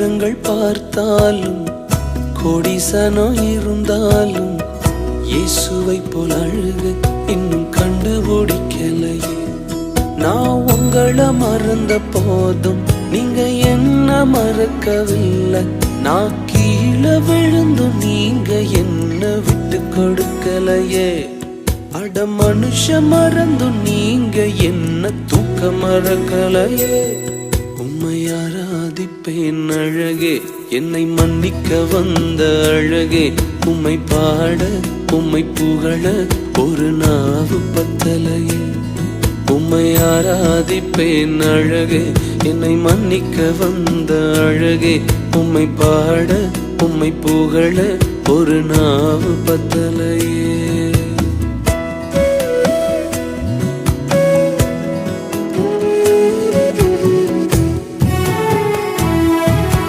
தோற்றங்கள் பார்த்தாலும் கோடிசனம் இருந்தாலும் இயேசுவை போல் அழுக இன்னும் கண்டுபிடிக்கலையே. நான் உங்களை மறந்த போதும் நீங்க என்ன மறக்கவில்லை. நான் கீழே விழுந்து நீங்க என்ன விட்டு கொடுக்கலையே. அட மனுஷ மறந்து நீங்க என்ன தூக்க மறக்கலையே. உம்மை ஆராதிப்பேன் அழகே, என்னை மன்னிக்க வந்த அழகே. உம்மை பாட உம்மை புகழ ஒரு நாவு பத்தலையே. உம்மை ஆராதிப்பேன் அழகே, என்னை மன்னிக்க வந்த அழகே. உம்மை பாட உம்மை புகழ ஒரு நாவு பத்தலையே.